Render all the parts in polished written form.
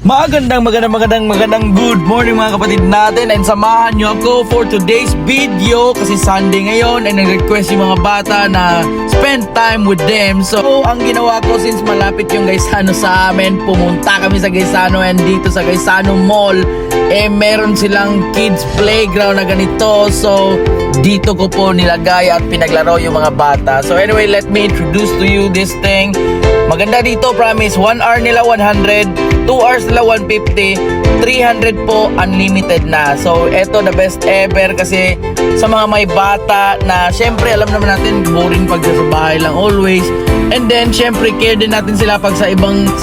Magandang good morning mga kapatid natin, and samahan nyo ako for today's video kasi Sunday ngayon and nag-request yung mga bata na spend time with them. So ang ginawa ko, since malapit yung Gaisano sa amin, pumunta kami sa Gaisano, and dito sa Gaisano Mall meron silang kids playground na ganito. So dito ko po nilagay at pinaglaro yung mga bata. So anyway, let me introduce to you this thing. Maganda dito, promise. 1 hour nila 100, 2 hours nila 150, 300 po unlimited na. So eto, the best ever kasi sa mga may bata na syempre alam naman natin boring pag sa bahay lang always. And then syempre care din natin sila pag sa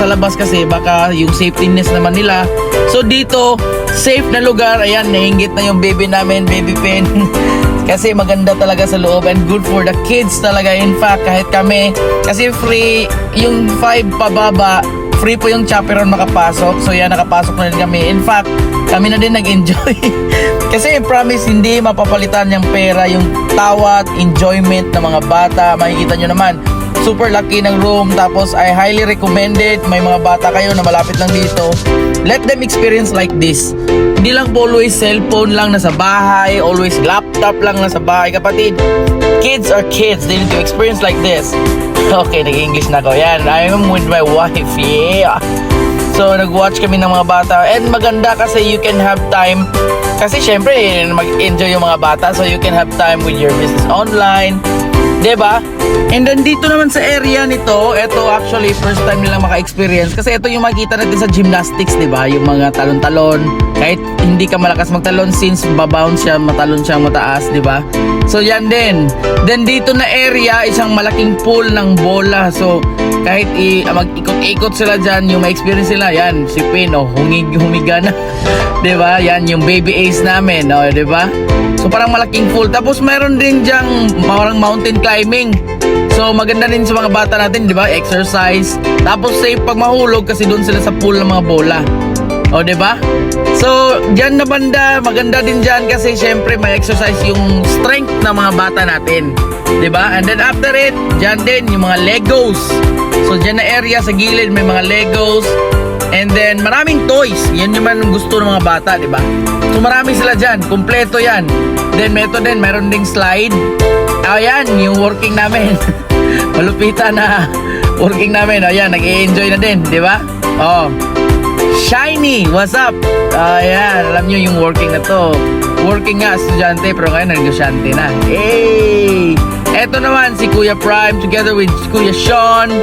labas kasi baka yung safetyness naman nila. So dito, safe na lugar. Ayan, nainggit na yung baby namin, baby pen. Kasi maganda talaga sa loob and good for the kids talaga. In fact, kahit kami, kasi free yung 5 pababa, free po yung chaperon makapasok. So yan, nakapasok na rin kami. In fact, kami na din nag-enjoy. Kasi promise, hindi mapapalitan yung pera, yung tawa at enjoyment ng mga bata. Makikita nyo naman, super lucky ng room. Tapos I highly recommend it. May mga bata kayo na malapit lang dito, let them experience like this. Hindi lang po always cellphone lang nasa bahay, always laptop lang nasa bahay. Kapatid, kids are kids. They need to experience like this. Okay, nag-English na ako. Yan, I'm with my wife. Yeah. So, nag-watch kami ng mga bata. And maganda kasi you can have time. Kasi syempre, mag-enjoy yung mga bata. So, you can have time with your business online. Diba? And then dito naman sa area nito, ito actually first time nilang maka-experience. Kasi ito yung makikita natin sa gymnastics, diba? Yung mga talon-talon. Kahit hindi ka malakas magtalon, since babounce siya, matalon siya mataas, diba? So yan din. Then dito na area, isang malaking pool ng bola. So kahit mag-ikot-ikot sila dyan, yung ma-experience sila, yan, si Pin, humiga na. Diba? Yan, yung baby ace namin, diba? So parang malaking pool. Tapos meron din dyang parang mountain climbing. So maganda din sa mga bata natin, di ba? Exercise. Tapos safe pag mahulog kasi doon sila sa pool ng mga bola. O, di ba? So diyan na banda, maganda din diyan kasi syempre may exercise yung strength ng mga bata natin. Di ba? And then after it, diyan din yung mga Legos. So diyan na area sa gilid may mga Legos. And then maraming toys. Yan yung man gusto ng mga bata, di ba? So marami sila diyan, kumpleto yan. Then meron ding slide. Ayan, yung working namin. Malupitan na working namin. Ayan, nag-i-enjoy na din, di ba? Oh. Shiny, what's up? Ayan, alam nyo yung working na to. Working nga, estudyante, pero ngayon negosyante na. Hey! Eto naman, si Kuya Prime together with Kuya Sean.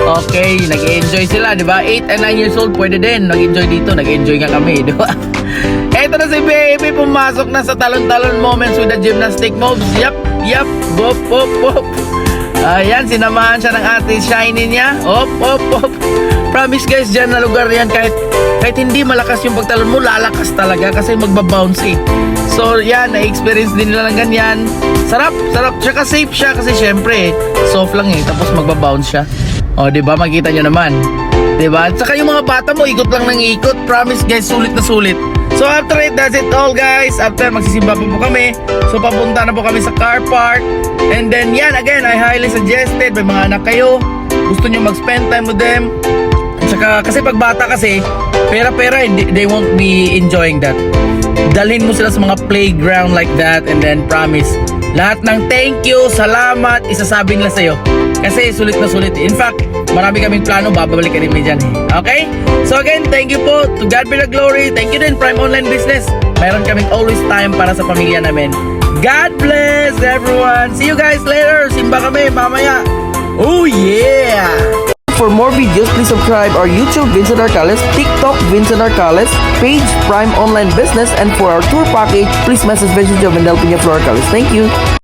Okay, nag-enjoy sila, di ba? 8 and 9 years old, pwede din. Nag-enjoy dito, nag-enjoy nga kami, di ba? Eto na si baby, pumasok na sa talon-talon moments with the gymnastic moves. Yup, bop, bop, bop. Ayan, sinamahan siya ng ate Shiny niya. Op. Promise guys, dyan na lugar yan, kahit hindi malakas yung pagtalon mo, lalakas talaga kasi magbabounce eh. So yan, na-experience din nila ng ganyan. Sarap, tsaka safe siya kasi syempre soft lang eh, tapos magbabounce siya. O, diba, makita nyo naman, diba? Tsaka yung mga bata mo, ikot lang ng ikot. Promise guys, sulit na sulit. So after it, that's it all guys. After, magsisimba pa po kami. So papunta na po kami sa car park. And then yan, again, I highly suggested, may mga anak kayo, gusto nyo mag-spend time with them. Tsaka, kasi pag bata kasi, pera-pera, they won't be enjoying that. Dalhin mo sila sa mga playground like that, and then promise, lahat ng thank you, salamat, isasabi nila sa'yo. Kasi sulit na sulit. In fact, marami kaming plano, babalik ka rin dyan. Okay? So again, thank you po. To God be the glory. Thank you din, Prime Online Business. Mayroon kaming always time para sa pamilya namin. God bless everyone. See you guys later. Simba kami mamaya. Oh yeah! For more videos, please subscribe our YouTube Vincent Arcales, TikTok Vincent Arcales, page Prime Online Business, and for our tour package, please message Vincent Jovendel Piña Flor Arcales. Thank you.